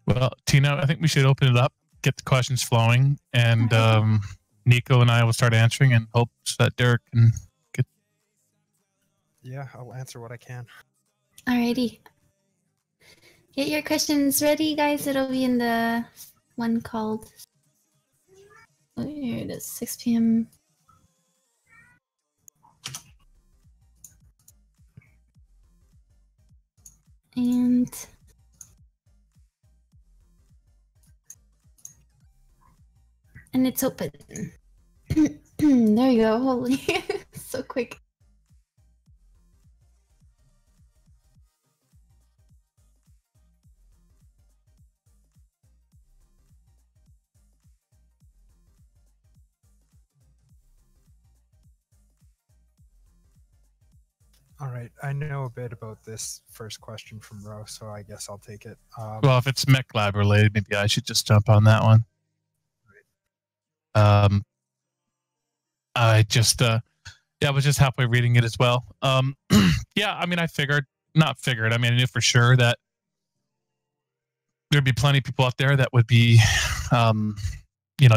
Well, Tina, I think we should open it up, get the questions flowing, and Nico and I will start answering in hopes that Derek can get. Yeah, I'll answer what I can. Alrighty. Get your questions ready, guys. It'll be in the one called. Oh, here it is, 6 p.m. And it's open. There you go. Holy, so quick. All right, I know a bit about this first question from Russ, so I guess I'll take it. Well, if it's MechLab related, maybe I should just jump on that one. I just, I was just halfway reading it as well. Yeah, I mean, I knew for sure that there'd be plenty of people out there that would be,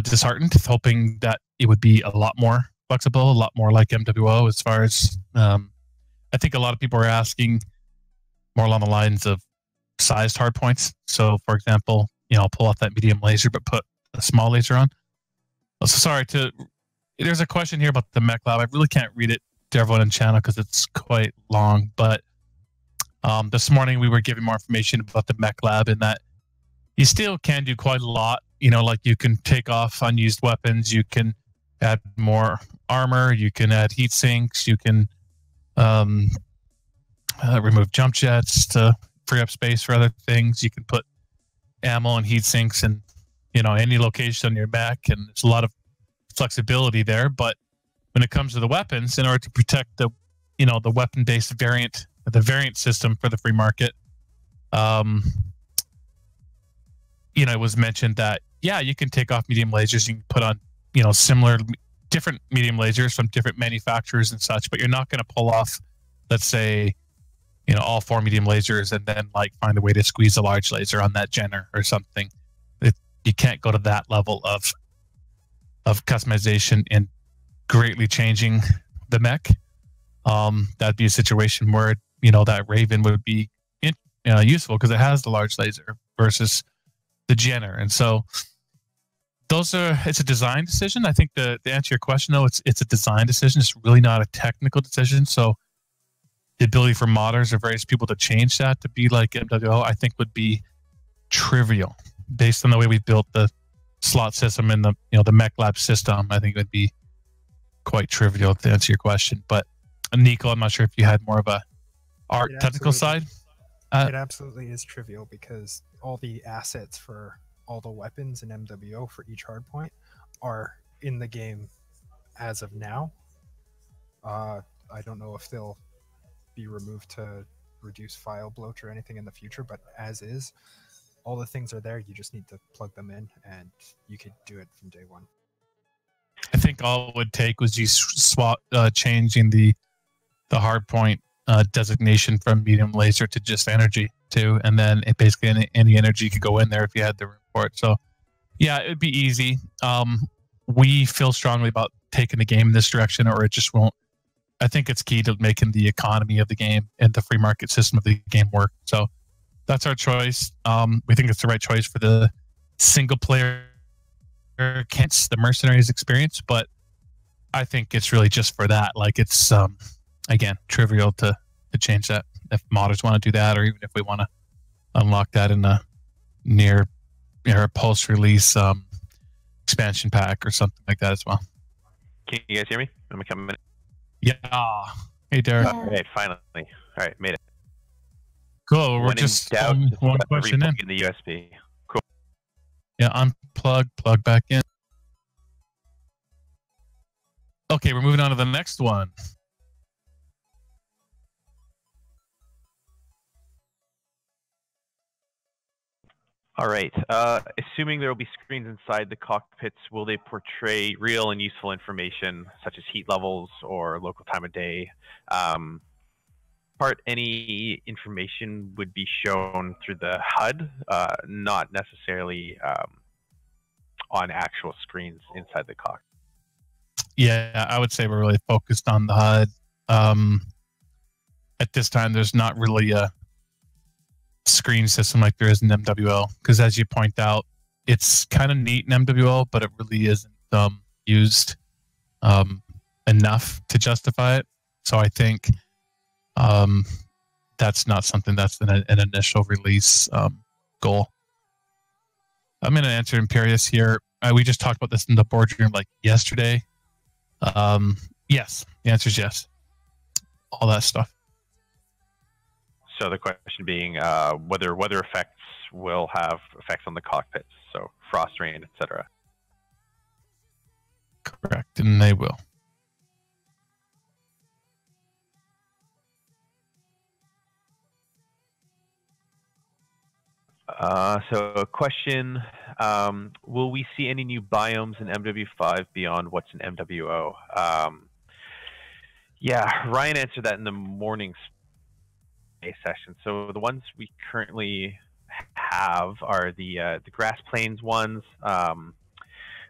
disheartened, hoping that it would be a lot more flexible, a lot more like MWO as far as, I think a lot of people are asking more along the lines of sized hardpoints. So, for example, pull off that medium laser, but put a small laser on. There's a question here about the MechLab. I really can't read it to everyone in channel because it's quite long. But this morning we were giving more information about the MechLab and that you still can do quite a lot. Like you can take off unused weapons, you can add more armor, you can add heat sinks, you can remove jump jets to free up space for other things. You can put ammo and heat sinks in any location on your mech, and there's a lot of flexibility there. But when it comes to the weapons, in order to protect the weapon-based variant, the variant system for the free market, it was mentioned that you can take off medium lasers, you can put on different medium lasers from different manufacturers and such, but you're not going to pull off, let's say, all 4 medium lasers and then find a way to squeeze a large laser on that Jenner or something. You can't go to that level of customization and greatly changing the mech. That'd be a situation where that Raven would be useful because it has the large laser versus the Jenner, and so it's a design decision. I think to answer your question, though, it's a design decision. It's really not a technical decision. So the ability for modders or various people to change that to be like MWO, I think would be trivial based on the way we built the slot system and the MechLab system. I think it would be quite trivial to answer your question. But Nico, I'm not sure if you had more of a technical side. It absolutely is trivial because all the assets for all the weapons in MWO for each hardpoint are in the game as of now. I don't know if they'll be removed to reduce file bloat or anything in the future, but as is, all the things are there. You just need to plug them in, and you could do it from day one. I think all it would take was you changing the hardpoint designation from medium laser to just energy too, and then it basically any energy could go in there if you had the room for it. So yeah, it'd be easy. We feel strongly about taking the game in this direction, or it just won't. I think it's key to making the economy of the game and the free market system of the game work. So that's our choice. We think it's the right choice for the single player the Mercenaries experience, but I think it's really just for that. It's again trivial to change that if modders want to do that, or even if we want to unlock that in a near post-release expansion pack or something like that as well. Can you guys hear me? Am I coming in? Yeah. Hey, Derek. All right, finally. All right, made it. Cool. We're just one question in the USB. Cool. Yeah, unplug, plug back in. Okay, we're moving on to the next one. All right. Assuming there will be screens inside the cockpits, will they portray real and useful information such as heat levels or local time of day? part, any information would be shown through the HUD, not necessarily on actual screens inside the cockpit. Yeah, I would say we're really focused on the HUD. At this time, there's not really a screen system like there is in MWO, because as you point out, it's kind of neat in MWO, but it really isn't used enough to justify it. So I think that's not something that's an initial release goal. I'm going to answer Imperius here. We just talked about this in the boardroom like yesterday. Yes, the answer is yes. All that stuff. So the question being whether weather effects will have effects on the cockpits, so frost, rain, etc. Correct, and they will. So a question, will we see any new biomes in MW5 beyond what's in MWO? Yeah, Ryan answered that in the morning session. So the ones we currently have are the grass plains ones.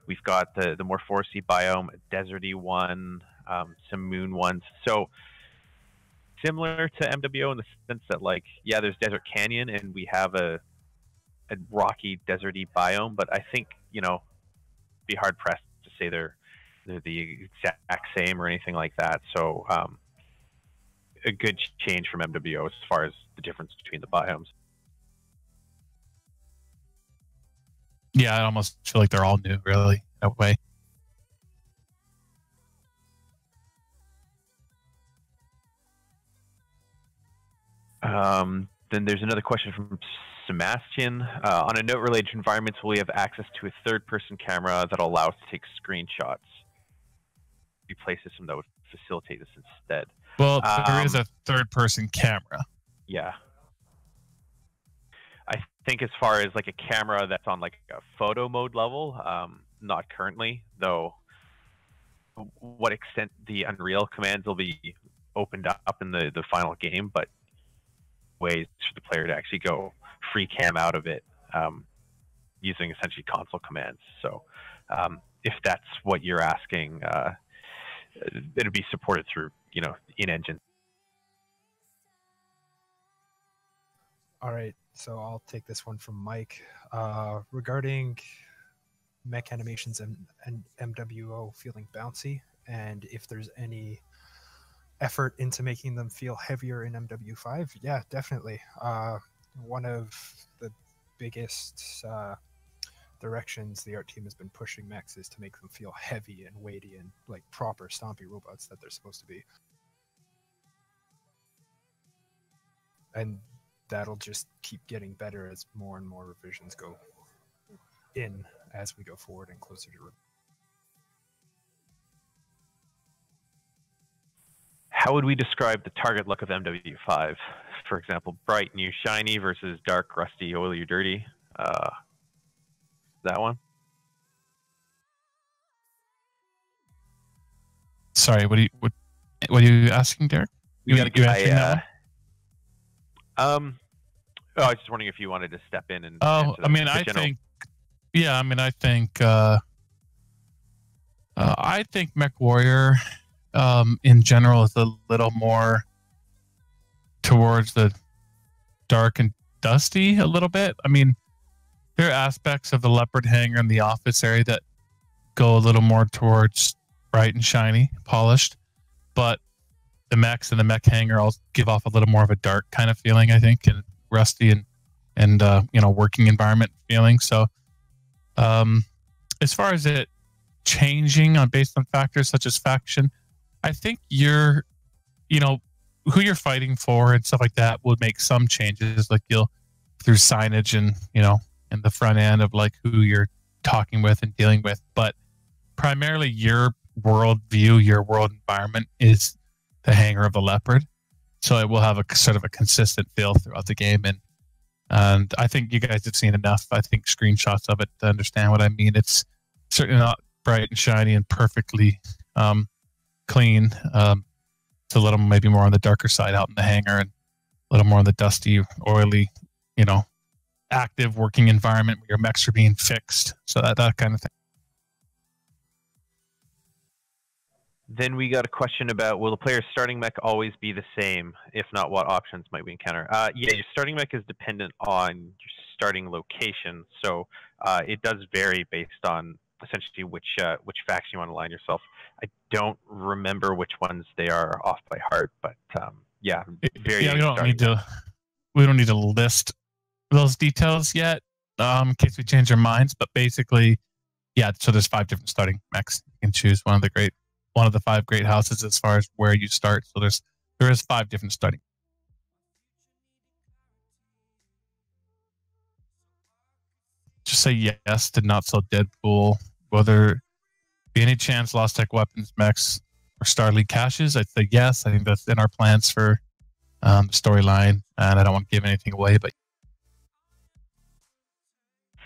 We've got the more foresty biome, a deserty one, some moon ones. So similar to MWO in the sense that, like, yeah, there's Desert Canyon and we have a rocky, deserty biome, but I think, you know, be hard pressed to say they're the exact same or anything like that. So a good change from MWO as far as the difference between the biomes. Yeah, I almost feel like they're all new, really, that way. Then there's another question from Sebastian. On a note-related environments, will we have access to a third-person camera that will allow us to take screenshots? Replace a system that would facilitate this instead. Well, there is a third-person camera. Yeah. I think as far as like a camera that's on like a photo mode level, not currently, though what extent the Unreal commands will be opened up in the final game, but ways for the player to actually go free cam out of it using essentially console commands. So if that's what you're asking, it'll be supported through, you know, in-engine. All right, so I'll take this one from Mike. Regarding mech animations and MWO feeling bouncy, and if there's any effort into making them feel heavier in MW5, yeah, definitely. One of the biggest directions the art team has been pushing mechs is to make them feel heavy and weighty and like proper stompy robots that they're supposed to be. And that'll just keep getting better as more and more revisions go in as we go forward and closer to. How would we describe the target look of MW5? For example, bright, new, shiny versus dark, rusty, oily, or dirty. That one? Sorry, what are you asking, Derek? You answering that one? Oh, I was just wondering if you wanted to step in and. Oh, I mean, I think MechWarrior in general is a little more towards the dark and dusty a little bit. I mean, there are aspects of the leopard hangar and the office area that go a little more towards bright and shiny, polished, but the mechs and the mech hangar all give off a little more of a dark kind of feeling, I think, and rusty and you know, working environment feeling. So as far as it changing based on factors such as faction, I think you know, who you're fighting for and stuff like that would make some changes, like you'll through signage and, you know, in the front end of like who you're talking with and dealing with. But primarily your world view, your world environment is the hangar of the leopard. So it will have a sort of a consistent feel throughout the game. And I think you guys have seen enough, I think, screenshots of it to understand what I mean. It's certainly not bright and shiny and perfectly clean. It's a little maybe more on the darker side out in the hangar, and a little more on the dusty, oily, active working environment where your mechs are being fixed. So that kind of thing. Then we got a question about, will the player's starting mech always be the same? If not, what options might we encounter? Yeah, your starting mech is dependent on your starting location, so it does vary based on essentially which faction you want to align yourself. I don't remember which ones they are off by heart, but yeah, very. Yeah, we don't need to list those details yet, in case we change our minds. But basically, yeah. So there's 5 different starting mechs. You can choose one of the 5 great houses as far as where you start. So there is 5 different starting. Just say yes to Not So Deadpool. Will there be any chance Lost Tech weapons mechs or Star League caches? I'd say yes. I think that's in our plans for the storyline, and I don't want to give anything away. But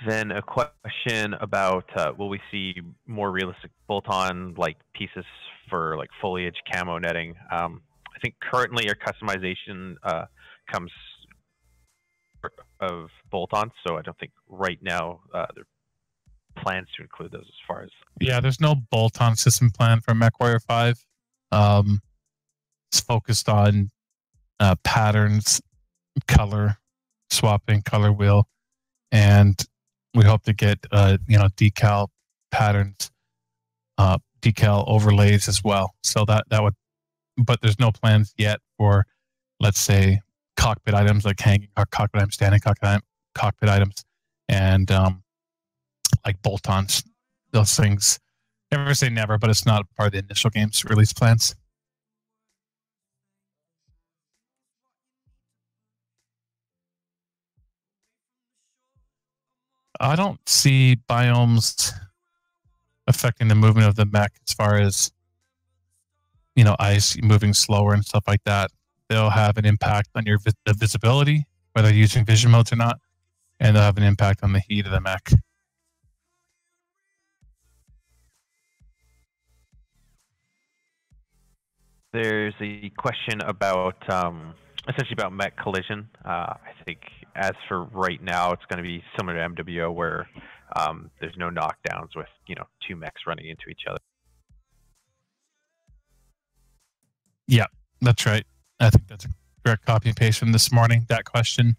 then a question about will we see more realistic bolt-on like pieces for like foliage camo netting? I think currently our customization comes of bolt-ons, so I don't think right now there are plans to include those as far as. Yeah, there's no bolt-on system plan for MechWarrior 5. It's focused on patterns, color swapping, color wheel, and we hope to get decal patterns, decal overlays as well. So that would, but there's no plans yet for, let's say, cockpit items like hanging cockpit items, standing cockpit items, and like bolt-ons. Those things, never say never, but it's not part of the initial game's release plans. I don't see biomes affecting the movement of the mech as far as, ice moving slower and stuff like that. They'll have an impact on your visibility, whether you're using vision modes or not, and they'll have an impact on the heat of the mech. There's a question about essentially about mech collision. I think as for right now, it's going to be similar to MWO, where there's no knockdowns with 2 mechs running into each other. Yeah, that's right. I think that's a direct copy and paste from this morning. That question.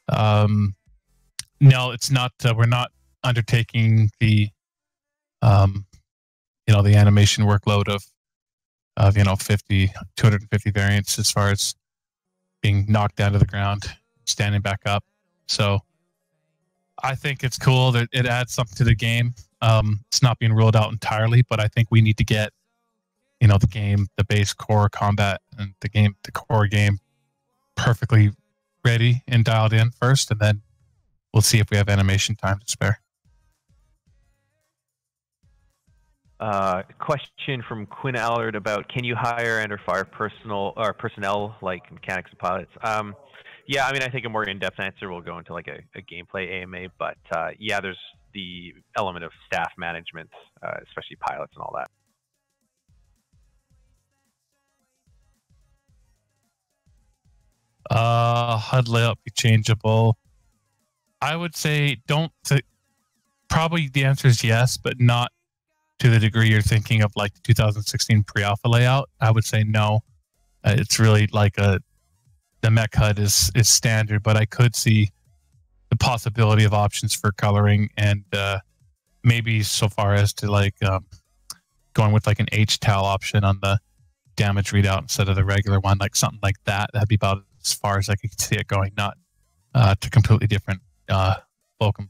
No, it's not. We're not undertaking the the animation workload of 250 variants as far as being knocked down to the ground, standing back up. So I think it's cool that it adds something to the game. It's not being ruled out entirely, but I think we need to get the base core combat and the core game perfectly ready and dialed in first, and then we'll see if we have animation time to spare. Question from Quinn Allard about, can you hire and or fire personnel like mechanics and pilots? Yeah, I mean, I think a more in-depth answer will go into like a gameplay AMA, but yeah, there's the element of staff management, especially pilots and all that. HUD layout be changeable. I would say probably the answer is yes, but not to the degree you're thinking of like the 2016 pre-alpha layout. I would say no. It's really like the mech HUD is standard, but I could see the possibility of options for coloring and maybe so far as to like going with like an HTAL option on the damage readout instead of the regular one, like something like that. That'd be about as far as I could see it going, not to completely different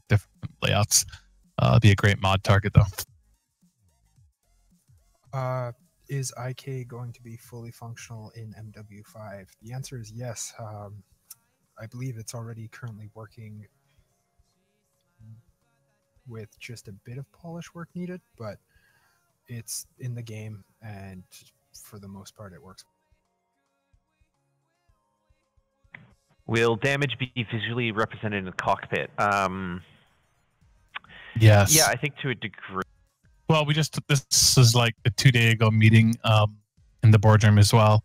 different layouts. Be a great mod target though. Is IK going to be fully functional in MW5? The answer is yes. I believe it's already currently working with just a bit of polish work needed, but it's in the game, and for the most part, it works. Will damage be visually represented in the cockpit? Yes. Yeah, I think to a degree. Well, this is like a 2 day ago meeting in the boardroom as well.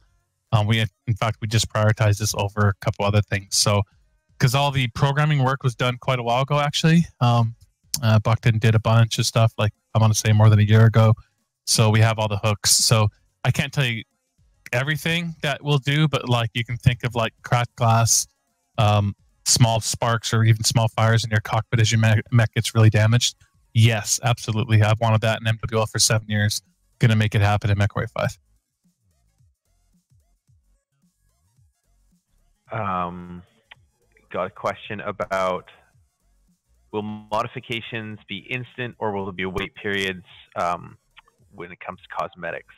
In fact, we just prioritized this over a couple other things. So, because all the programming work was done quite a while ago, actually. Buckton did a bunch of stuff, like I want to say more than a year ago. So we have all the hooks. So I can't tell you everything that we'll do, but like you can think of like cracked glass, small sparks, or even small fires in your cockpit as your mech gets really damaged. Yes, absolutely. I've wanted that in MWL for 7 years. Going to make it happen in MechWarrior 5. Got a question about, will modifications be instant or will there be wait periods when it comes to cosmetics?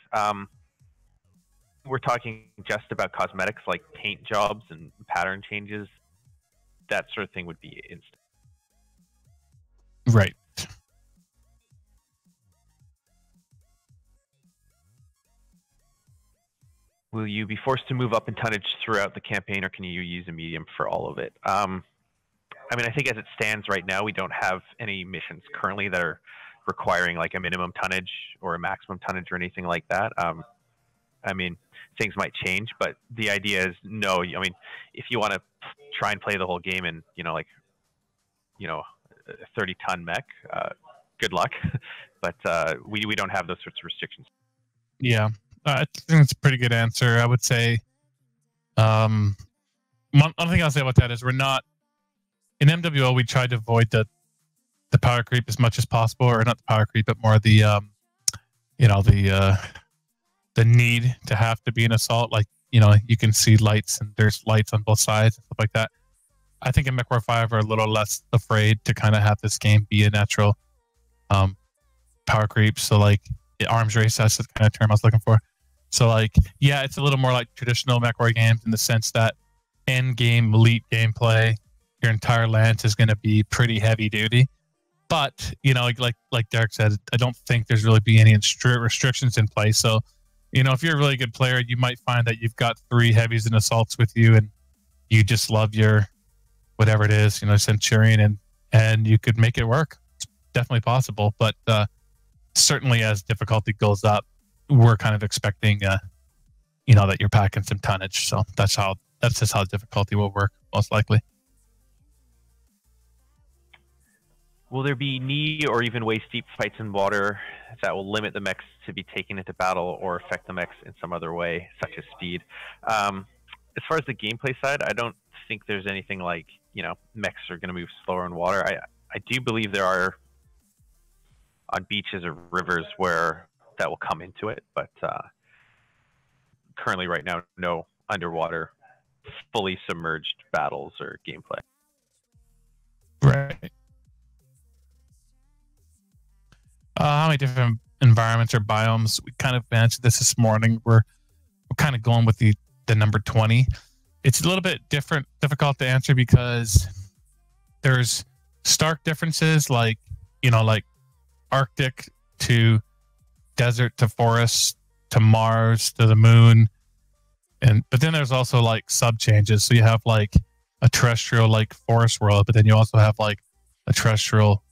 We're talking just about cosmetics like paint jobs and pattern changes. That sort of thing would be instant. Right. Will you be forced to move up in tonnage throughout the campaign, or can you use a medium for all of it? I mean, I think as it stands right now, we don't have any missions currently that are requiring like a minimum tonnage or a maximum tonnage or anything like that. I mean, things might change, but the idea is no. I mean, if you want to try and play the whole game in, a 30-ton mech, good luck. But we don't have those sorts of restrictions. Yeah. I think it's a pretty good answer. I would say, one thing I'll say about that is we're not, in MWO, we tried to avoid the power creep as much as possible, or not the power creep, but more the need to have to be an assault. Like, you can see lights and there's lights on both sides and stuff like that. I think in MechWarrior 5 are a little less afraid to kind of have this game be a natural power creep. So like the arms race, that's the kind of term I was looking for. So like, yeah, it's a little more like traditional MechWarrior games in the sense that end game elite gameplay, your entire lance is going to be pretty heavy duty. But like Derek said, I don't think there's really be any restrictions in place. So if you're a really good player, you might find that you've got 3 heavies and assaults with you, and you just love your whatever it is, Centurion, and you could make it work. It's definitely possible, but certainly as difficulty goes up, we're kind of expecting, that you're packing some tonnage. So that's just how difficulty will work, most likely. Will there be knee or even waist-deep fights in water that will limit the mechs to be taken into battle or affect the mechs in some other way, such as speed? As far as the gameplay side, I don't think there's anything like, mechs are going to move slower in water. I do believe there are on beaches or rivers where that will come into it, but currently right now, no underwater fully submerged battles or gameplay. Right. How many different environments or biomes? We kind of answered this morning. We're kind of going with the number 20. It's a little bit difficult to answer because there's stark differences, like Arctic to desert to forest to Mars to the moon, but then there's also like sub changes. So you have like a terrestrial like forest world, but then you also have like a terrestrial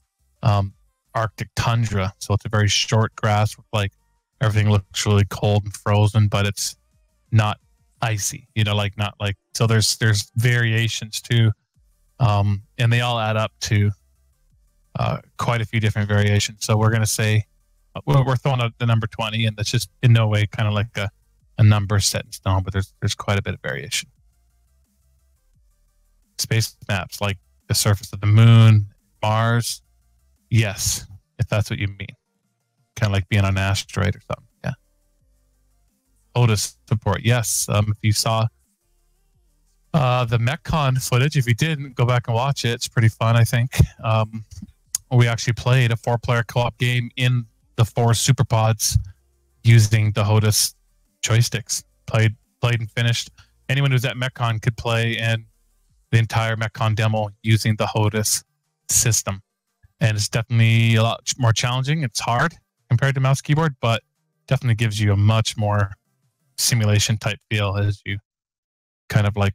Arctic tundra. So it's a very short grass with like everything looks really cold and frozen, but it's not icy. Not like, so there's variations too, and they all add up to quite a few different variations. So we're going to say we're throwing out the number 20, and that's just in no way kind of like a number set in stone, but there's quite a bit of variation. Space maps like the surface of the moon, Mars, yes, if that's what you mean. Kind of like being on an asteroid or something. Yeah. Otis support, yes. If you saw the MechCon footage, if you didn't, go back and watch it. It's pretty fun, I think. We actually played a 4-player co-op game in the 4 superpods using the HOTUS joysticks. Played and finished. Anyone who's at MechCon could play and the entire MechCon demo using the HOTUS system. And it's definitely a lot more challenging. It's hard compared to mouse keyboard, but definitely gives you a much more simulation type feel as you kind of like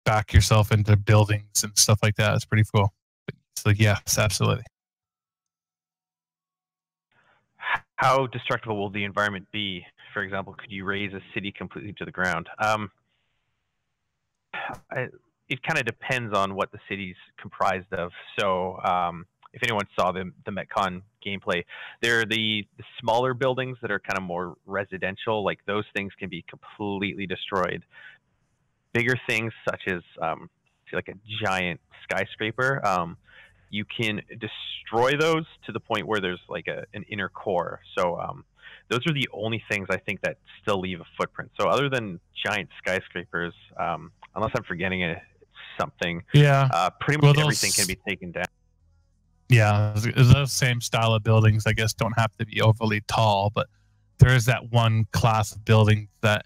back yourself into buildings and stuff like that. It's pretty cool. So yes, absolutely. how destructible will the environment be? For example, could you raise a city completely to the ground? It kind of depends on what the city's comprised of. So if anyone saw the MetCon gameplay, there are the smaller buildings that are kind of more residential. Like those things can be completely destroyed. Bigger things such as like a giant skyscraper, you can destroy those to the point where there's like an inner core. So those are the only things I think that still leave a footprint. So other than giant skyscrapers, unless I'm forgetting something, pretty much everything can be taken down. Yeah, those same style of buildings, I guess, don't have to be overly tall, but there is that one class of buildings that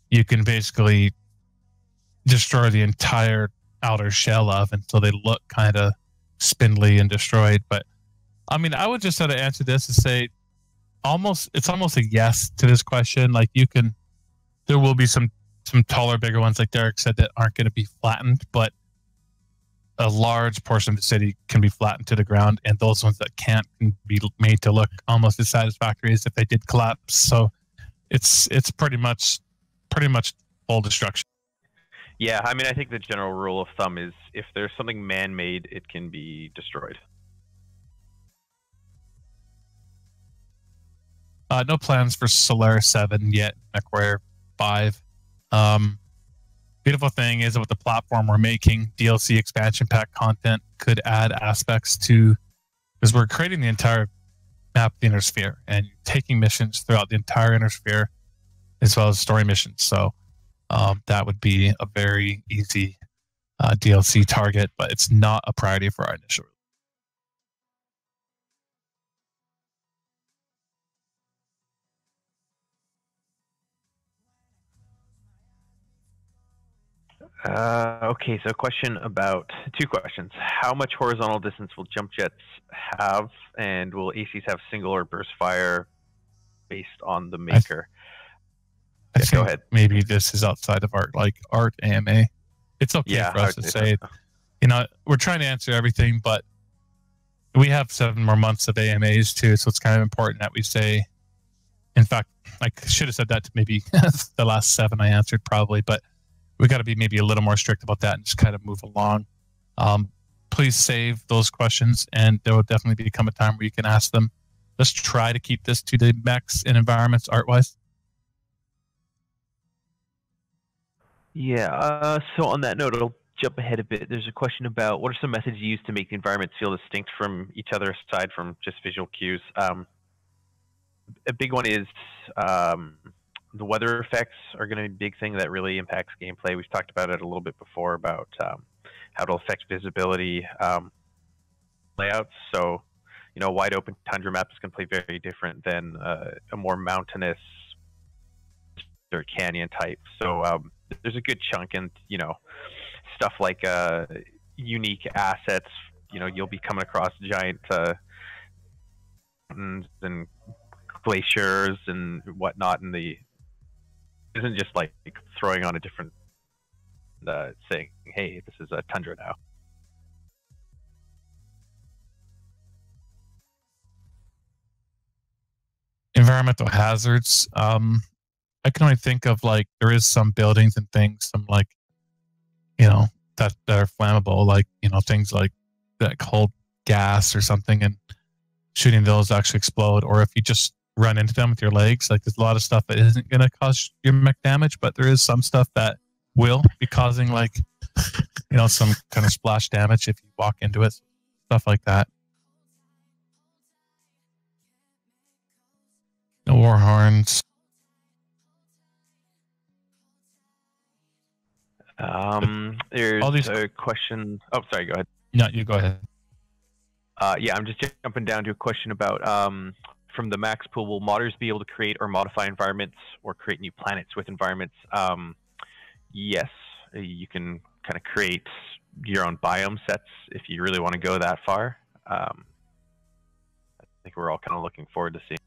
you can basically destroy the entire outer shell of until they look kind of spindly and destroyed. But I mean, I would just sort of answer this and say it's almost a yes to this question. Like there will be some taller, bigger ones, like Derek said, that aren't going to be flattened, but a large portion of the city can be flattened to the ground, and those ones that can't can be made to look almost as satisfactory as if they did collapse. So it's pretty much full destruction. Yeah, I mean, I think the general rule of thumb is if there's something man-made, it can be destroyed. No plans for Solaris 7 yet, MechWarrior 5. Beautiful thing is with the platform we're making, DLC expansion pack content could add aspects to, because we're creating the entire map of the Inner Sphere and taking missions throughout the entire Inner Sphere as well as story missions. So that would be a very easy DLC target, but it's not a priority for our initial release. Okay, so two questions. How much horizontal distance will jump jets have, and will ACs have single or burst fire based on the maker? I think go ahead. Maybe this is outside of art AMA. It's okay for us to say, you know, we're trying to answer everything, but we have 7 more months of AMAs too, so it's kind of important that we say, in fact, I should have said that to maybe the last 7 I answered probably, but we got to be maybe a little more strict about that and just kind of move along. Please save those questions, and there will definitely become a time where you can ask them. Let's try to keep this to the mechs and environments art-wise. Yeah, so on that note, I'll jump ahead a bit. There's a question about what are some methods you use to make the environments feel distinct from each other aside from just visual cues. A big one is the weather effects are going to be a big thing that really impacts gameplay. We've talked about it a little bit before about how it'll affect visibility layouts. So, you know, a wide open tundra map is going to play very different than a more mountainous or canyon type. So there's a good chunk in, you know, stuff like unique assets. You know, you'll be coming across giant mountains and glaciers and whatnot, and isn't just like throwing on a different saying, hey, this is a tundra now. Environmental hazards. I can only think of, like, there is some buildings and things, some, like, you know, that are flammable, like, you know, things like that hold gas or something, and shooting those actually explode. Or if you just run into them with your legs, like, there's a lot of stuff that isn't going to cause your mech damage, but there is some stuff that will be causing, like, you know, some kind of splash damage if you walk into it, stuff like that. No war horns. There's a question. Oh, sorry, go ahead. No, you go ahead. Yeah, I'm just jumping down to a question about from the max pool, will modders be able to create or modify environments or create new planets with environments? Yes, you can kind of create your own biome sets if you really want to go that far. I think we're all kind of looking forward to seeing.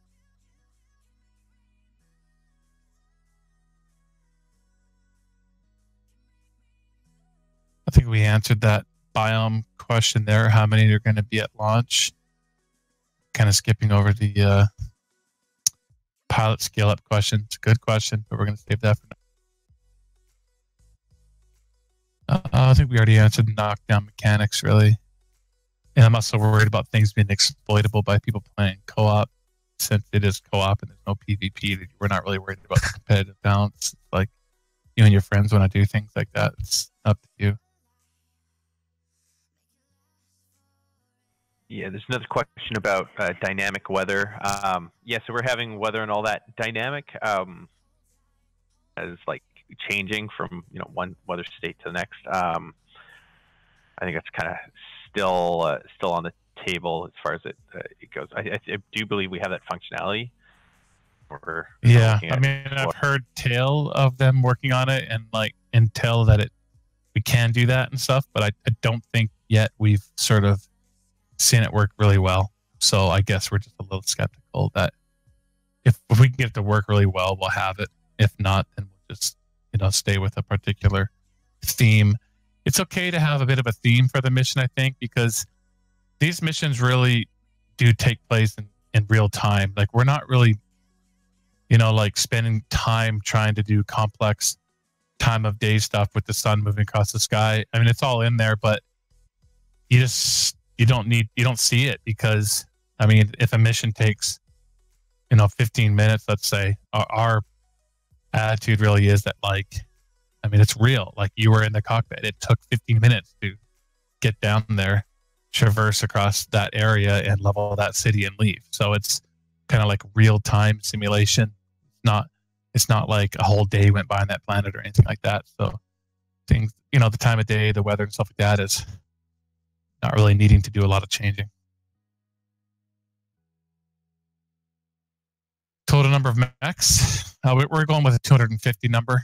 I think we answered that biome question there. How many are going to be at launch? Kind of skipping over the pilot scale up question. It's a good question, but we're going to save that for now. I think we already answered knockdown mechanics, really. And I'm also worried about things being exploitable by people playing co-op. Since it is co-op and there's no PvP, we're not really worried about the competitive balance. Like, you and your friends want to do things like that, it's up to you. Yeah, there's another question about dynamic weather. Yeah, so we're having weather and all that dynamic as like changing from one weather state to the next. I think that's kind of still on the table as far as it goes. I do believe we have that functionality. Yeah, I mean, I've heard tale of them working on it and like intel that we can do that and stuff, but I don't think yet we've sort of seen it work really well. So I guess we're just a little skeptical that if we can get it to work really well, we'll have it. If not, then we'll just stay with a particular theme. It's okay to have a bit of a theme for the mission, I think, because these missions really do take place in real time. Like, we're not really like spending time trying to do complex time of day stuff with the sun moving across the sky. I mean, it's all in there, but you don't see it, because I mean, if a mission takes 15 minutes, let's say, our attitude really is that, like, I mean, it's real. Like, you were in the cockpit. It took 15 minutes to get down there, traverse across that area and level that city and leave. So it's kind of like real time simulation. It's not like a whole day went by on that planet or anything like that. So things, the time of day, the weather and stuff like that is not really needing to do a lot of changing. Total number of mechs. We're going with a 250 number.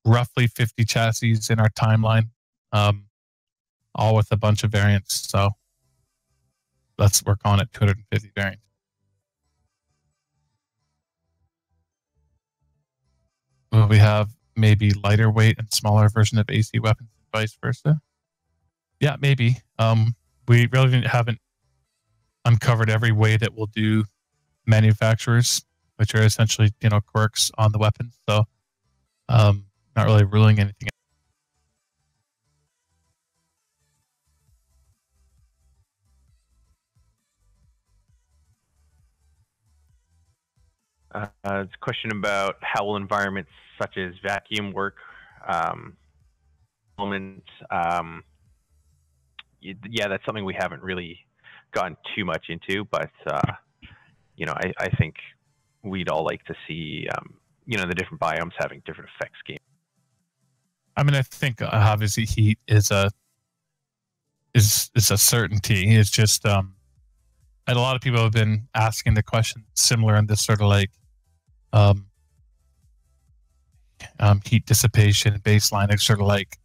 Roughly 50 chassis in our timeline. All with a bunch of variants. So we're calling it 250 variants. Will we have maybe lighter weight and smaller version of AC weapons and vice versa? Yeah, maybe. We really haven't uncovered every way that we'll do manufacturers, which are essentially, quirks on the weapon. So not really ruling anything It's a question about how will environments such as vacuum work. Yeah, that's something we haven't really gotten too much into, but I think we'd all like to see the different biomes having different effects game. I mean, I think obviously heat is a certainty. It's just and a lot of people have been asking the question similar in this sort of like heat dissipation baseline. It's sort of like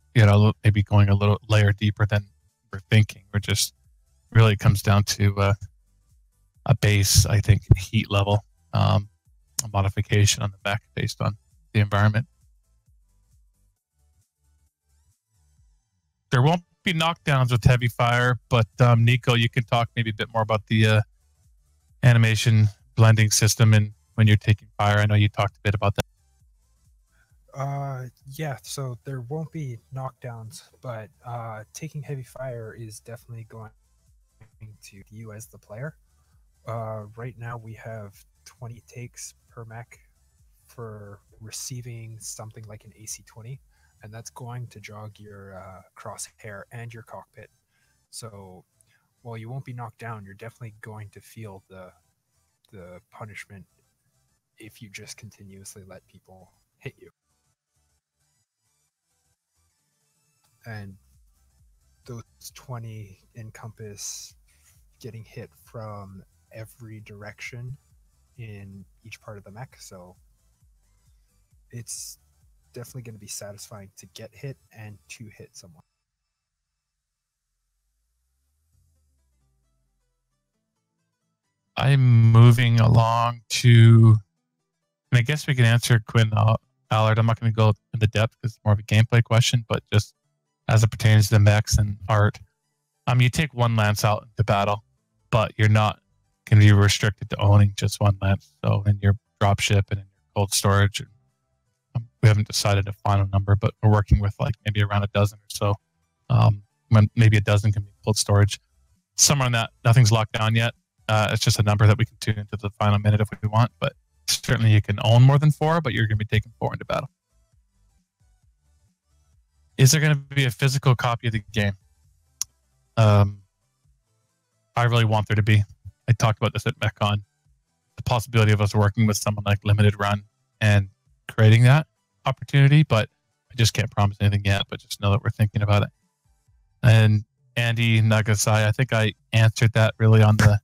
maybe going a little layer deeper than we're thinking. We're just really comes down to a base, I think, heat level, a modification on the back based on the environment. There won't be knockdowns with heavy fire, but Nico, you can talk maybe a bit more about the animation blending system and when you're taking fire. I know you talked a bit about that. Yeah, so there won't be knockdowns, but taking heavy fire is definitely going to you as the player. Right now we have 20 takes per mech for receiving something like an AC-20, and that's going to jog your crosshair and your cockpit. So while you won't be knocked down, you're definitely going to feel the punishment if you just continuously let people hit you. And those 20 encompass getting hit from every direction in each part of the mech, so it's definitely going to be satisfying to get hit and to hit someone. I'm moving along to, and I guess we can answer Quinn Allard. I'm not going to go into depth because it's more of a gameplay question, but just as it pertains to the mechs and art, you take one lance out into battle, but you're not going to be restricted to owning just one lance. So in your drop ship and in your cold storage. We haven't decided a final number, but we're working with like maybe around a dozen or so. Maybe a dozen can be cold storage. Somewhere on that, nothing's locked down yet. It's just a number that we can tune into the final minute if we want, but certainly you can own more than 4, but you're going to be taking 4 into battle. Is there going to be a physical copy of the game? I really want there to be. I talked about this at MechCon. The possibility of us working with someone like Limited Run and creating that opportunity, but I just can't promise anything yet, but just know that we're thinking about it. And Andy Nagasai, I think I answered that really on the...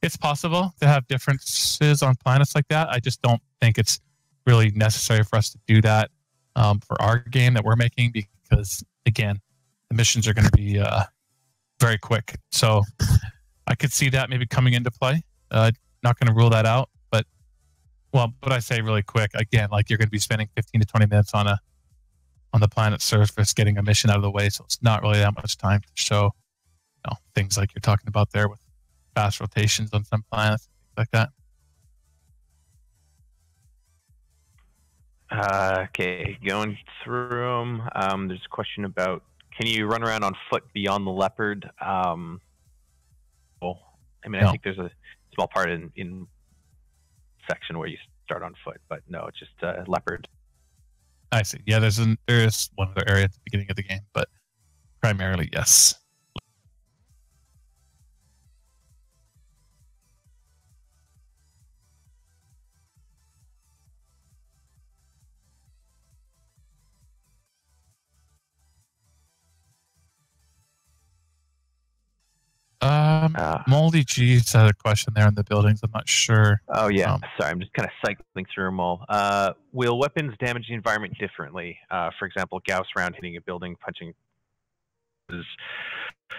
It's possible to have differences on planets like that. I just don't think it's really necessary for us to do that for our game that we're making because, again, the missions are going to be very quick. So I could see that maybe coming into play. Not going to rule that out, but I say really quick, again, like you're going to be spending 15 to 20 minutes on the planet's surface getting a mission out of the way, so it's not really that much time to show things like you're talking about there with fast rotations on some planets, things like that. Okay, going through them. There's a question about, can you run around on foot beyond the leopard? I think there's a small part in section where you start on foot, but no, it's just leopard. I see. Yeah, there is one other area at the beginning of the game, but primarily yes. Moldy Cheese had a question there in the buildings. I'm not sure. Oh yeah, sorry, I'm just kind of cycling through them all. Will weapons damage the environment differently? For example, Gauss round hitting a building, punching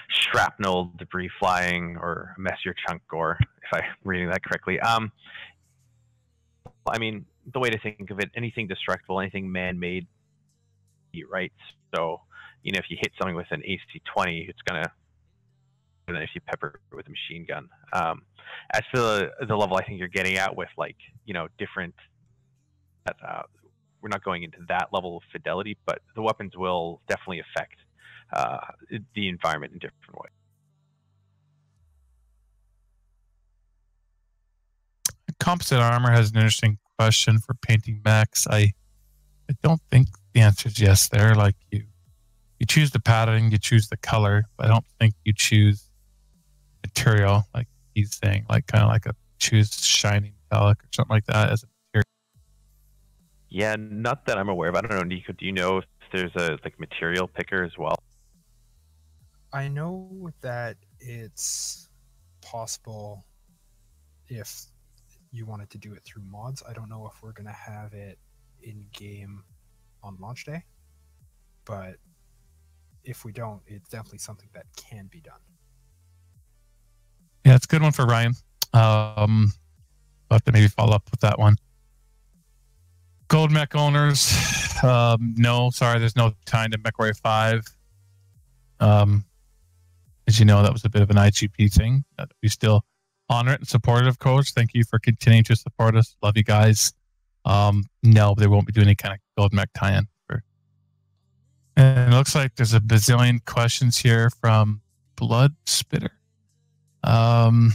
shrapnel, debris flying, or a messier chunk gore, if I'm reading that correctly. I mean, the way to think of it, anything destructible, anything man-made, right? So, if you hit something with an AC-20, it's going to, than if you pepper it with a machine gun. As for the level I think you're getting at with different, we're not going into that level of fidelity, but the weapons will definitely affect the environment in different ways. Composite armor has an interesting question for painting mechs. I don't think the answer is yes there. Like you choose the pattern, you choose the color, but I don't think you choose material, like he's saying, like kind of like a choose shiny metallic or something like that as a material. Yeah, not that I'm aware of. I don't know, Nico, do you know if there's a material picker as well? I know that it's possible if you wanted to do it through mods. I don't know if we're going to have it in game on launch day, but if we don't, it's definitely something that can be done. Yeah, it's a good one for Ryan. I'll have to maybe follow up with that one. Gold Mech owners, no, sorry, there's no time to MechWarrior 5. As you know, that was a bit of an IGP thing. We still honor it and support it, of course. Thank you for continuing to support us. Love you guys. No, they won't be doing any kind of Gold Mech tie-in. And it looks like there's a bazillion questions here from Blood Spitter. Try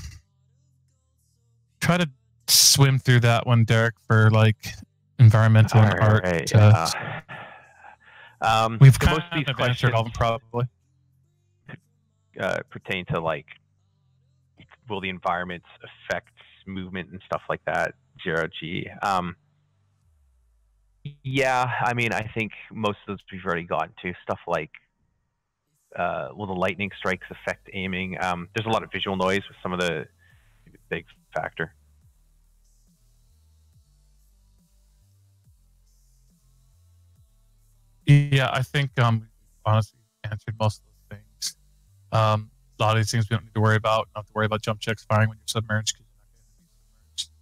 to swim through that one, Derek, for like environmental and art. Right, we've most of these questions all of them probably pertain to like, will the environments affect movement and stuff like that? 0G. Yeah, I mean, I think most of those we've already gotten to. Stuff like, will the lightning strikes affect aiming? There's a lot of visual noise with some of the big factor. Yeah, I think honestly answered most of those things. A lot of these things we don't need to worry about. Don't have to worry about jump checks firing when you're submerged because you're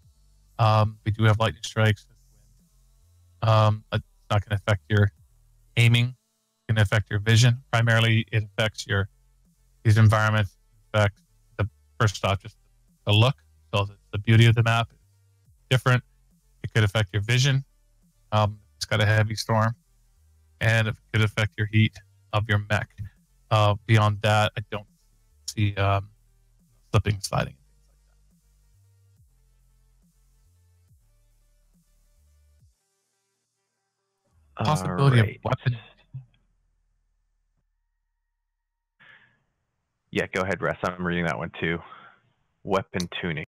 not going to be submerged. We do have lightning strikes. It's not going to affect your aiming. It's going to affect your vision. Primarily, it affects these environments. Affect first off, just the look. So the beauty of the map is different. could affect your vision. It's got a heavy storm, and it could affect your heat of your mech. Beyond that, I don't see slipping, sliding, and things like that. Possibility of weapon. Yeah, go ahead, Russ. I'm reading that one too. Weapon tuning.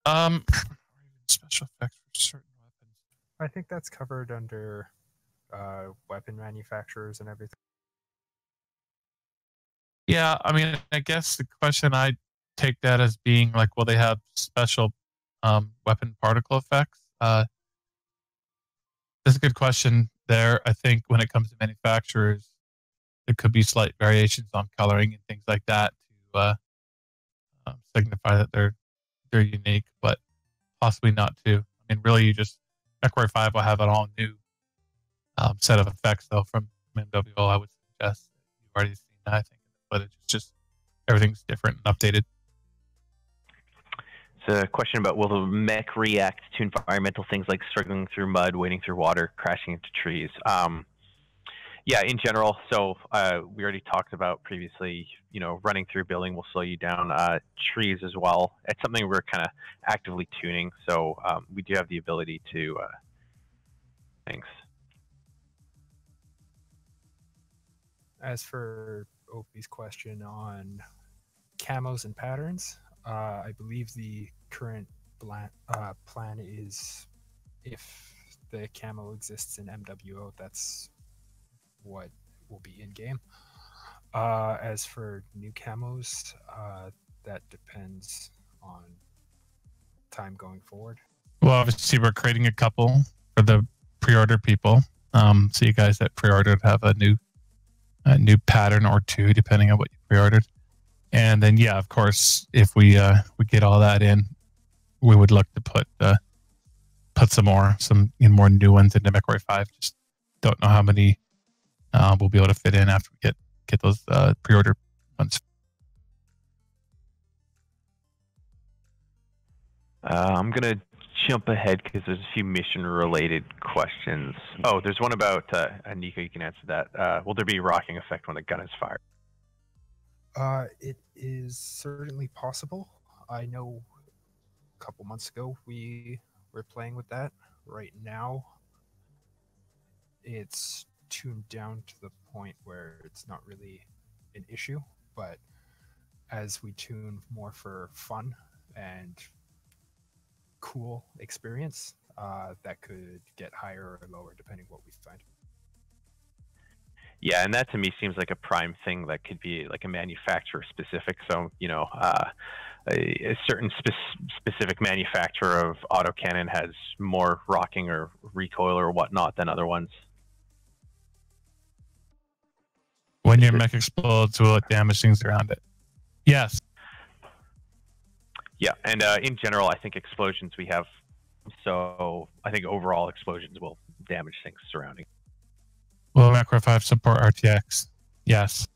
Special effects for certain weapons. I think that's covered under weapon manufacturers and everything. Yeah, I mean, I guess the question I take that as being like, will they have special weapon particle effects? That's a good question there. I think when it comes to manufacturers, there could be slight variations on coloring and things like that to signify that they're unique, but possibly not too. I mean, really, MechWarrior 5 will have an all new set of effects though from MWO. I would suggest you've already seen that. I think in the footage, it's just everything's different and updated. It's a question about, will the mech react to environmental things like struggling through mud, wading through water, crashing into trees? Yeah, in general. So we already talked about previously, running through building will slow you down. Trees as well. It's something we're kind of actively tuning. So we do have the ability to. Thanks. As for Opie's question on camos and patterns, I believe the current plan is if the camo exists in MWO, that's what will be in game. As for new camos, that depends on time going forward. Well, obviously, we're creating a couple for the pre-order people. So you guys that pre-ordered have a new pattern or two, depending on what you pre-ordered. And then, yeah, of course, if we get all that in, we would look to put some more new ones into MechWarrior 5. Just don't know how many we'll be able to fit in after we get those pre-order ones. I'm gonna jump ahead because there's a few mission-related questions. Oh, there's one about Nico. You can answer that. Will there be a rocking effect when a gun is fired? It is certainly possible. I know a couple months ago we were playing with that. Right now, it's tuned down to the point where it's not really an issue, but as we tune more for fun and cool experience, that could get higher or lower depending what we find. Yeah, and that to me seems like a prime thing that could be like a manufacturer specific. So, a certain specific manufacturer of autocannon has more rocking or recoil or whatnot than other ones. When your mech explodes, will it damage things around it? Yes. Yeah, and in general, I think explosions we have. So I think overall explosions will damage things surrounding. Will MechWarrior 5 support RTX? Yes.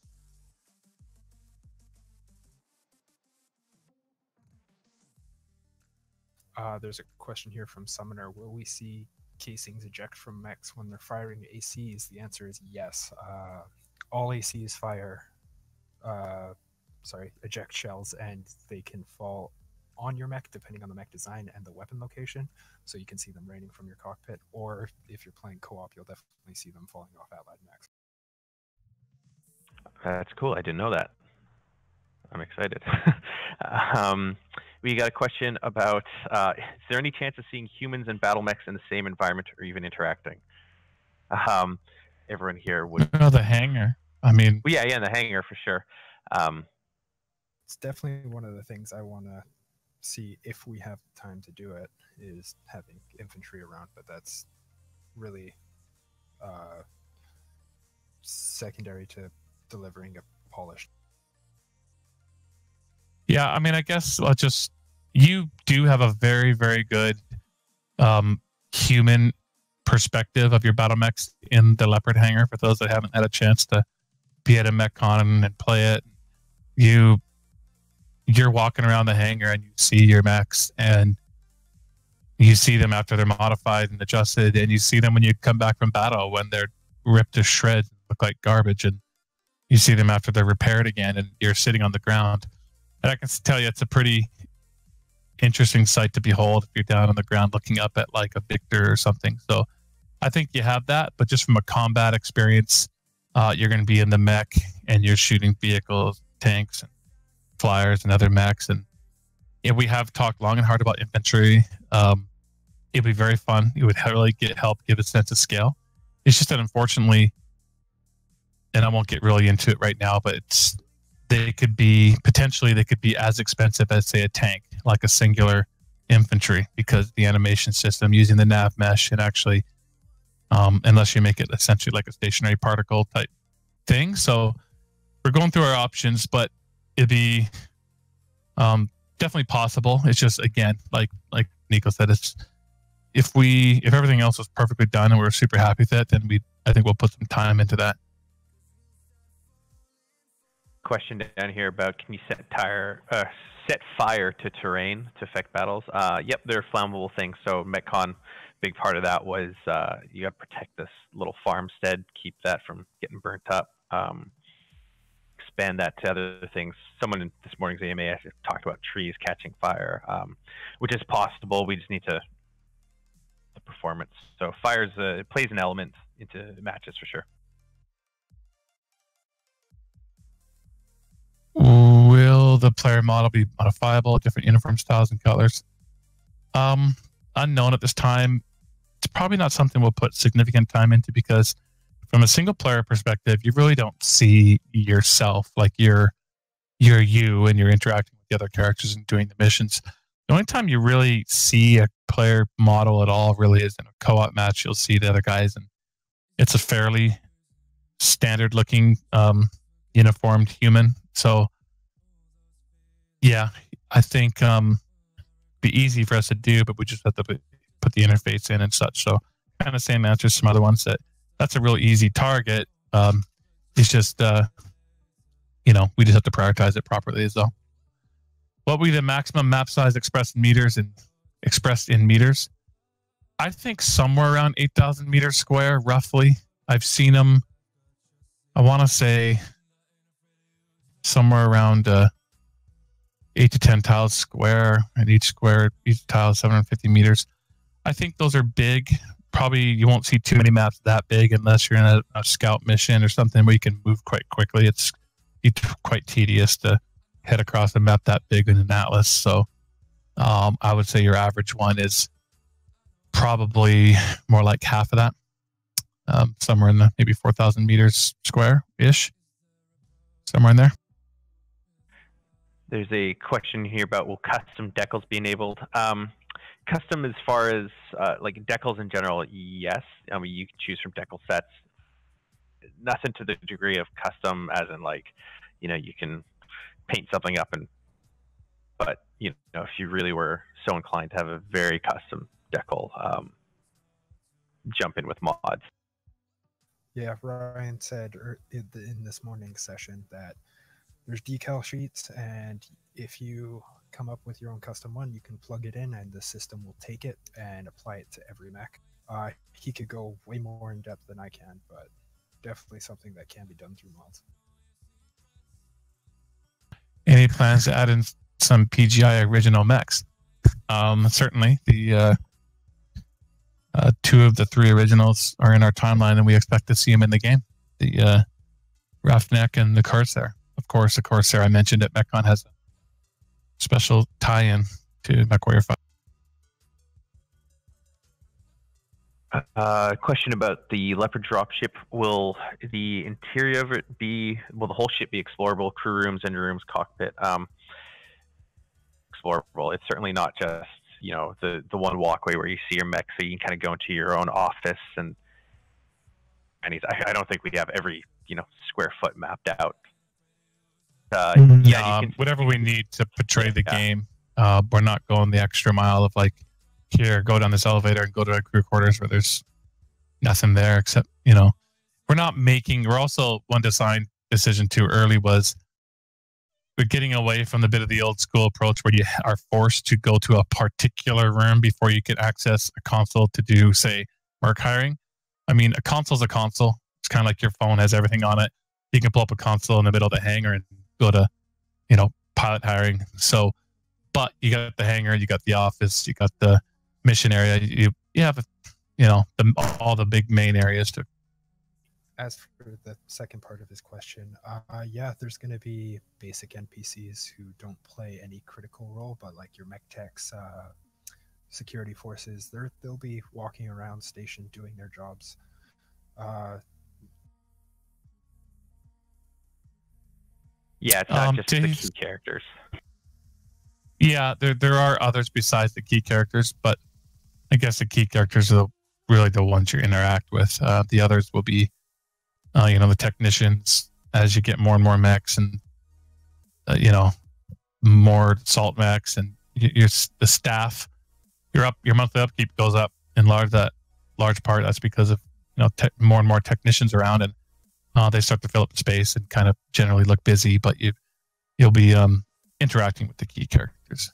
There's a question here from Summoner. Will we see casings eject from mechs when they're firing ACs? The answer is yes. All ACs eject shells, and they can fall on your mech depending on the mech design and the weapon location. So you can see them raining from your cockpit, or if you're playing co-op, you'll definitely see them falling off Allied mechs. That's cool. I didn't know that. I'm excited. We got a question about, is there any chance of seeing humans and battle mechs in the same environment or even interacting? Everyone here would... Oh, the hangar. I mean... Well, yeah, in the hangar for sure. It's definitely one of the things I want to see if we have time to do it, is having infantry around, but that's really secondary to delivering a polished. Yeah, I mean, I guess you do have a very, very good human perspective of your battle mechs in the Leopard hangar. For those that haven't had a chance to be at a MechCon and play it, you're walking around the hangar and you see your mechs, and You see them after they're modified and adjusted, and you see them when you come back from battle when they're ripped to shreds, look like garbage, and you see them after they're repaired again, and you're sitting on the ground. And I can tell you, it's a pretty interesting sight to behold if you're down on the ground looking up at like a Victor or something. So I think you have that, but just from a combat experience, you're going to be in the mech and you're shooting vehicles, tanks, and flyers and other mechs. And we have talked long and hard about infantry. It'd be very fun. It would really help give a sense of scale. It's just that unfortunately, and I won't get really into it right now, but they could be as expensive as, say, a tank, like a singular infantry, because the animation system using the nav mesh and actually, unless you make it essentially like a stationary particle type thing. So we're going through our options, but it'd be definitely possible. It's just, again, like Nico said, it's if everything else was perfectly done and we were super happy with it, then I think we'll put some time into that. Question down here about, can you set fire to terrain to affect battles? Yep, they're flammable things. So MechCon, big part of that was you got to protect this little farmstead, keep that from getting burnt up. Expand that to other things. Someone in this morning's AMA actually talked about trees catching fire, which is possible. We just need to the performance. So fire it plays an element into matches for sure. Will the player model be modifiable, different uniform styles and colors? Unknown at this time. It's probably not something we'll put significant time into, because from a single player perspective, you really don't see yourself, like you're you and you're interacting with the other characters and doing the missions. The only time you really see a player model at all really is in a co-op match. You'll see the other guys, and it's a fairly standard looking uniformed human. So yeah, I think be easy for us to do, but we just have to put the interface in and such. So kind of same answer as some other ones. That's a real easy target. It's just we just have to prioritize it properly as well. What will be the maximum map size expressed in meters? I think somewhere around 8,000 meters square, roughly. I've seen them, I want to say somewhere around 8 to 10 tiles square, and each tile is 750 meters. I think those are big. Probably you won't see too many maps that big unless you're in a scout mission or something where you can move quite quickly. It's quite tedious to head across a map that big in an atlas. So I would say your average one is probably more like half of that, somewhere in the maybe 4,000 meters square-ish, somewhere in there. There's a question here about, will custom decals be enabled? Custom as far as like decals in general, yes. I mean, you can choose from decal sets. Nothing to the degree of custom as in like, you can paint something up but if you really were so inclined to have a very custom decal, jump in with mods. Yeah, Ryan said in this morning's session that there's decal sheets, and if you come up with your own custom one, you can plug it in and the system will take it and apply it to every mech. He could go way more in depth than I can, but definitely something that can be done through mods. Any plans to add in some PGI original mechs? Certainly. The 2 of the 3 originals are in our timeline, and we expect to see them in the game. The Raftneck and the Corsair. Of course, the Corsair I mentioned at MechCon has a special tie-in to MechWarrior 5. Question about the Leopard dropship. Will the interior of it will the whole ship be explorable? Crew rooms, engine rooms, cockpit? Explorable. It's certainly not just, the one walkway where you see your mech, so you can kind of go into your own office and I don't think we'd have every, square foot mapped out. Whatever we need to portray the game. We're not going the extra mile of like, here, go down this elevator and go to our crew quarters where there's nothing there except, we're also, one design decision too early was we're getting away from the bit of the old school approach where you are forced to go to a particular room before you can access a console to do, say, merc hiring. I mean, a console's a console. It's kind of like your phone has everything on it. You can pull up a console in the middle of the hangar and go to, pilot hiring. So, but you got the hangar, you got the office, you got the mission area. You have, all the big main areas to. As for the second part of his question, yeah, there's going to be basic NPCs who don't play any critical role, but like your mech techs, security forces, they'll be walking around station doing their jobs. Yeah, it's not just the key characters. Yeah, there are others besides the key characters, but I guess the key characters are really the ones you interact with. The others will be, the technicians as you get more and more mechs and, more salt mechs and the staff. Your monthly upkeep goes up in large part. That's because of more and more technicians around, and they start to fill up the space and kind of generally look busy. But you'll be interacting with the key characters.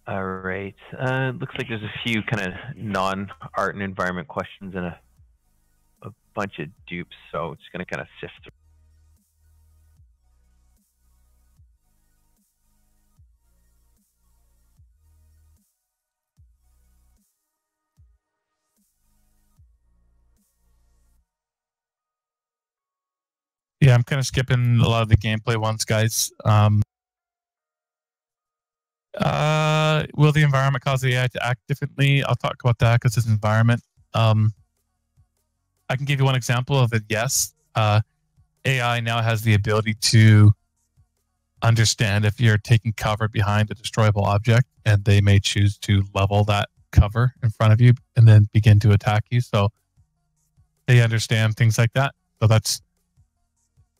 All right. Looks like there's a few kind of non-art and environment questions and a bunch of dupes, so it's going to kind of sift through. Yeah, I'm kind of skipping a lot of the gameplay ones, guys. Will the environment cause the AI to act differently? I'll talk about that because it's environment. I can give you one example of it. Yes. AI now has the ability to understand if you're taking cover behind a destroyable object, and they may choose to level that cover in front of you and then begin to attack you. So they understand things like that. So that's,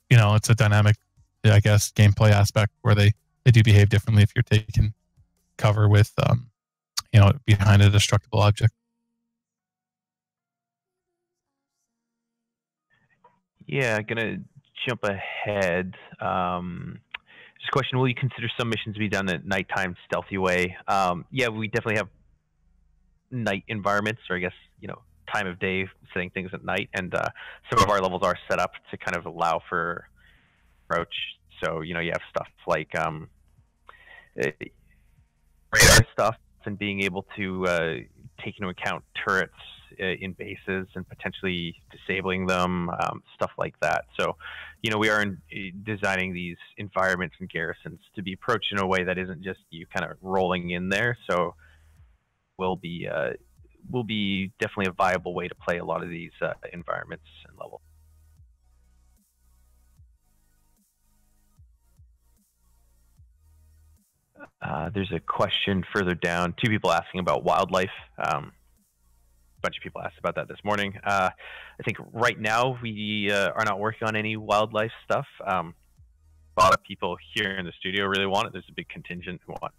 it's a dynamic, I guess, gameplay aspect where they do behave differently if you're taking cover with, behind a destructible object. Yeah, gonna jump ahead. Just a question: will you consider some missions to be done at nighttime, stealthy way? Yeah, we definitely have night environments, or I guess time of day, setting things at night, and some of our levels are set up to kind of allow for approach. So you have stuff like radar stuff and being able to take into account turrets in bases and potentially disabling them, stuff like that. So, we are designing these environments and garrisons to be approached in a way that isn't just you kind of rolling in there. So, will be definitely a viable way to play a lot of these environments and levels. There's a question further down. Two people asking about wildlife. A bunch of people asked about that this morning. I think right now we are not working on any wildlife stuff. A lot of people here in the studio really want it. There's a big contingent who want,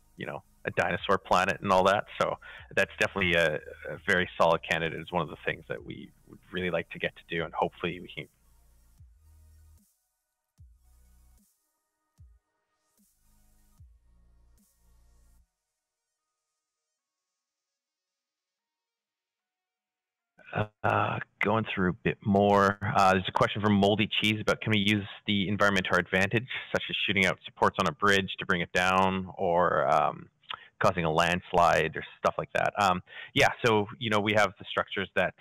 a dinosaur planet and all that. So that's definitely a very solid candidate. It's one of the things that we would really like to get to do, and hopefully we can. Going through a bit more. There's a question from Moldy Cheese about, can we use the environment to our advantage, such as shooting out supports on a bridge to bring it down, or causing a landslide or stuff like that. Yeah, so we have the structures that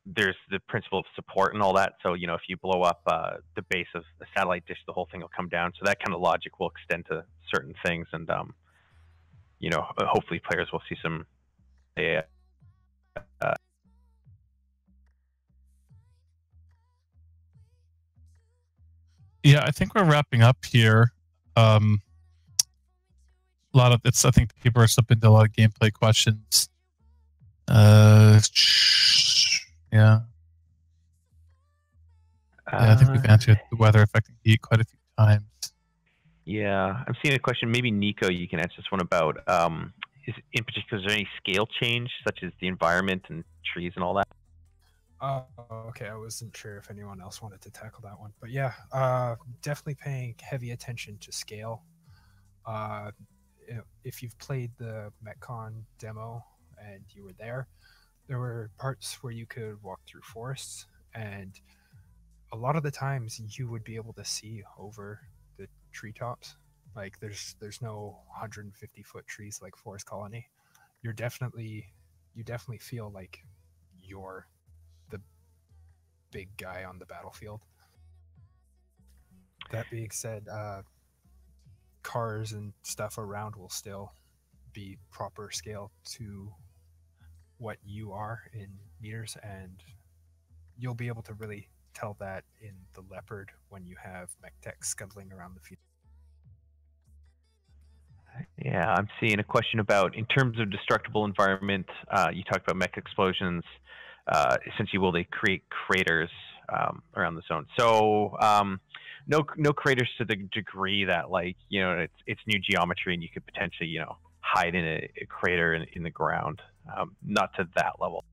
there's the principle of support and all that. So if you blow up the base of a satellite dish, the whole thing will come down. So that kind of logic will extend to certain things, and hopefully players will see some Yeah, I think we're wrapping up here. A lot of it's, I think people are slipping into a lot of gameplay questions. Yeah. I think we've answered the weather affecting heat quite a few times. Yeah, I'm seeing a question. Maybe Nico, you can answer this one about, is in particular, is there any scale change, such as the environment and trees and all that? Oh, okay. I wasn't sure if anyone else wanted to tackle that one, but yeah, definitely paying heavy attention to scale. Uh, if you've played the MechCon demo and you were there were parts where you could walk through forests, and a lot of the times you would be able to see over the treetops. Like there's no 150-foot trees like Forest Colony. You definitely feel like you're the big guy on the battlefield. That being said, cars and stuff around will still be proper scale to what you are in meters, and you'll be able to really tell that in the Leopard when you have mech tech scuttling around the field. Yeah, I'm seeing a question about, in terms of destructible environment, you talked about mech explosions. Essentially, will they create craters around the zone? So no craters to the degree that, like, you know, it's new geometry and you could potentially, you know, hide in a crater in the ground. Not to that level.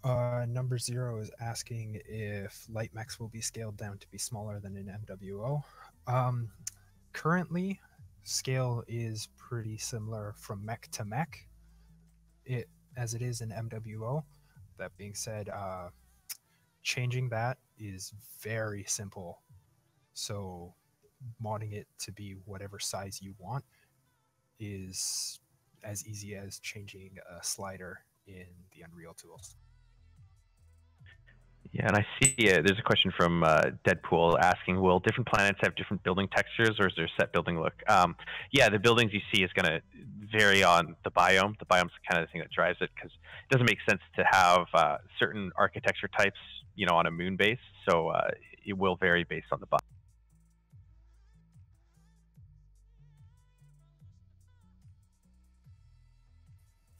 Number 0 is asking if light mechs will be scaled down to be smaller than in MWO. Currently, scale is pretty similar from mech to mech, as it is in MWO. That being said, changing that is very simple. So modding it to be whatever size you want is as easy as changing a slider in the Unreal tools. Yeah, and I see there's a question from Deadpool asking, will different planets have different building textures, or is there a set building look? Yeah, the buildings you see is going to vary on the biome. The biome's kind of the thing that drives it, because it doesn't make sense to have certain architecture types, you know, on a moon base. So it will vary based on the biome.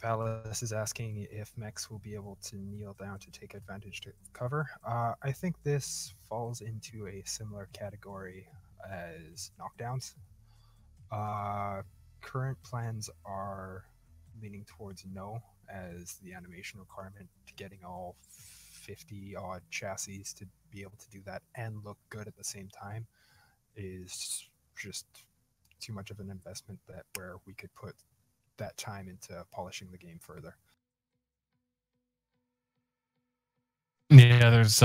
Valis is asking if mechs will be able to kneel down to take advantage of cover. I think this falls into a similar category as knockdowns. Current plans are leaning towards no, as the animation requirement to getting all 50 odd chassis to be able to do that and look good at the same time is just too much of an investment that where we could put that time into polishing the game further. Yeah, there's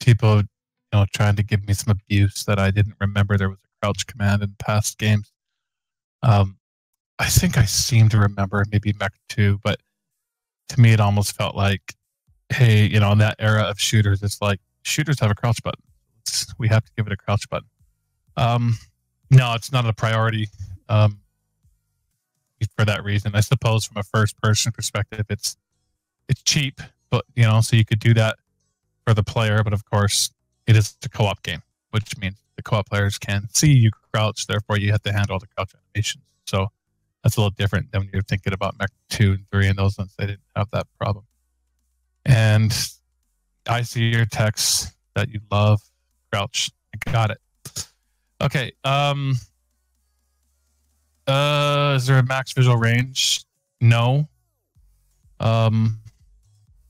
people, you know, trying to give me some abuse that I didn't remember there was a crouch command in past games. I think I seem to remember maybe Mech 2, but to me it almost felt like, hey, you know, in that era of shooters, it's like shooters have a crouch button. We have to give it a crouch button. No, it's not a priority. For that reason, I suppose from a first-person perspective, it's cheap, but you know, so you could do that for the player. But of course, it is a co-op game, which means the co-op players can see you crouch. Therefore, you have to handle the crouch animations. So that's a little different than when you're thinking about Mech 2 and 3 and those ones. They didn't have that problem. And I see your text that you love crouch. I got it. Okay. Is there a max visual range? No.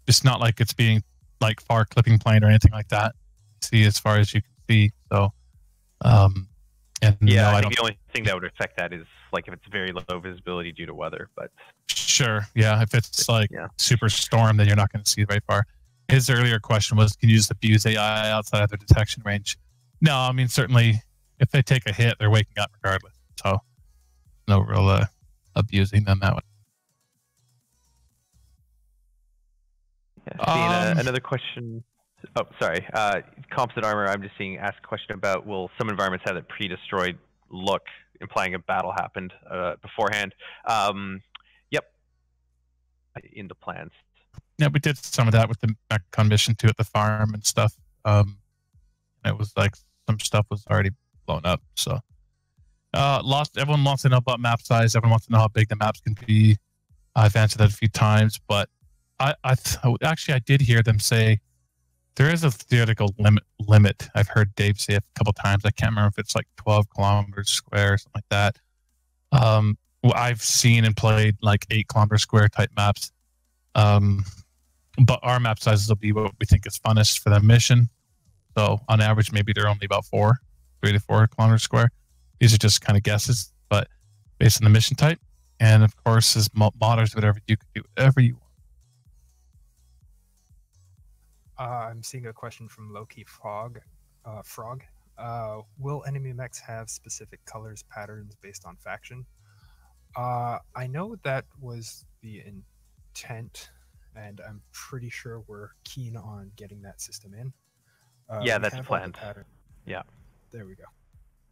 It's not like it's being like far clipping plane or anything like that. See as far as you can see. So, and yeah, no, I think the only thing that would affect that is like if it's very low visibility due to weather. But sure, yeah, if it's like super storm, then you're not going to see very far. His earlier question was, can you just abuse AI outside of their detection range? No, I mean certainly if they take a hit, they're waking up regardless. So. No real abusing them that way. Yeah, seeing another question. Oh, sorry. Composite armor. I'm just seeing ask a question about, will some environments have that pre-destroyed look, implying a battle happened beforehand? Yep. In the plans. Yeah, we did some of that with the MechCon mission too at the farm and stuff. It was like some stuff was already blown up. So. Everyone wants to know about map size. Everyone wants to know how big the maps can be. I've answered that a few times, but I did hear them say there is a theoretical limit. I've heard Dave say a couple times. I can't remember if it's like 12 kilometers square or something like that. I've seen and played like 8 kilometer square type maps. But our map sizes will be what we think is funnest for the mission. So on average, maybe they're only about 3 to 4 kilometers square. These are just kind of guesses, but based on the mission type. And of course, as modders, whatever you can do, whatever you want. I'm seeing a question from Loki Frog. Will enemy mechs have specific colors, patterns based on faction? I know that was the intent, and I'm pretty sure we're keen on getting that system in. Yeah, that's planned. Yeah. There we go.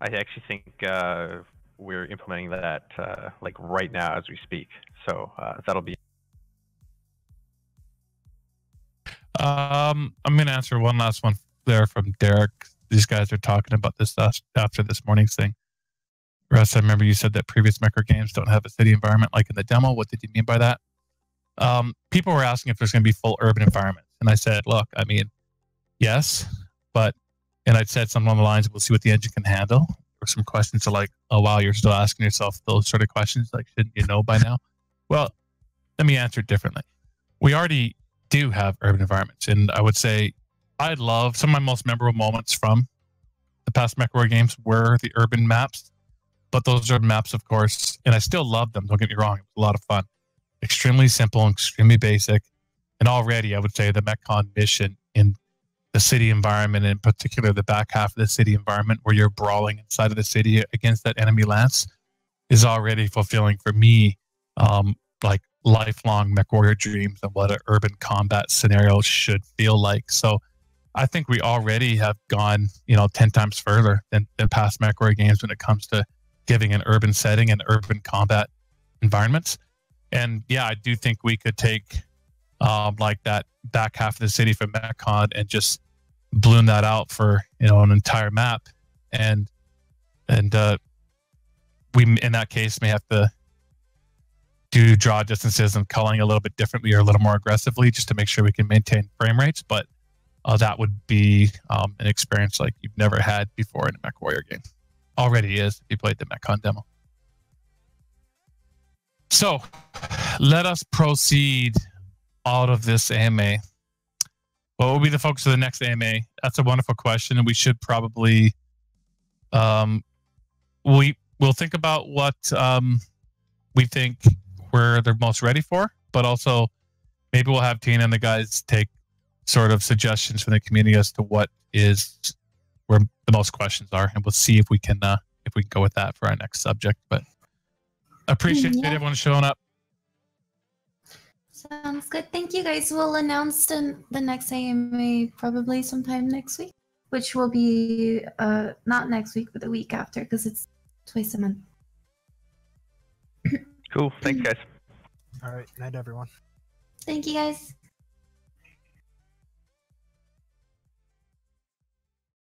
I actually think we're implementing that like right now as we speak. So that'll be. I'm going to answer one last one there from Derek. These guys are talking about this after this morning's thing. Russ, I remember you said that previous MechWarrior games don't have a city environment like in the demo. What did you mean by that? People were asking if there's going to be full urban environments. And I said, look, I mean, yes, but, and I said something along the lines, we'll see what the engine can handle. Or some questions are like, oh, wow, you're still asking yourself those sort of questions. Like, shouldn't you know by now? Well, let me answer it differently. We already do have urban environments. And I would say I love some of my most memorable moments from the past MechWarrior games were the urban maps. But those urban maps, of course, and I still love them. Don't get me wrong. It was a lot of fun. Extremely simple, extremely basic. And already, I would say the MechCon mission in the city environment, in particular the back half of the city environment where you're brawling inside of the city against that enemy lance, is already fulfilling for me, like lifelong MechWarrior dreams of what an urban combat scenario should feel like. So I think we already have gone, 10 times further than past MechWarrior games when it comes to giving an urban setting and urban combat environments. And yeah, I do think we could take like that back half of the city from MechCon and just balloon that out for an entire map, and we in that case may have to do draw distances and culling a little bit differently or a little more aggressively just to make sure we can maintain frame rates. But that would be an experience like you've never had before in a MechWarrior game. Already is if you played the MechCon demo. So let us proceed out of this AMA. What will be the focus of the next AMA? That's a wonderful question, and we should probably we'll think about what we think we're the most ready for, but also maybe we'll have Tina and the guys take sort of suggestions from the community as to what is where the most questions are, and we'll see if we can go with that for our next subject. But appreciate everyone showing up. Sounds good. Thank you, guys. We'll announce the next AMA probably sometime next week, which will be not next week, but the week after, because it's twice a month. Cool. Thanks, guys. All right. Night, everyone. Thank you, guys.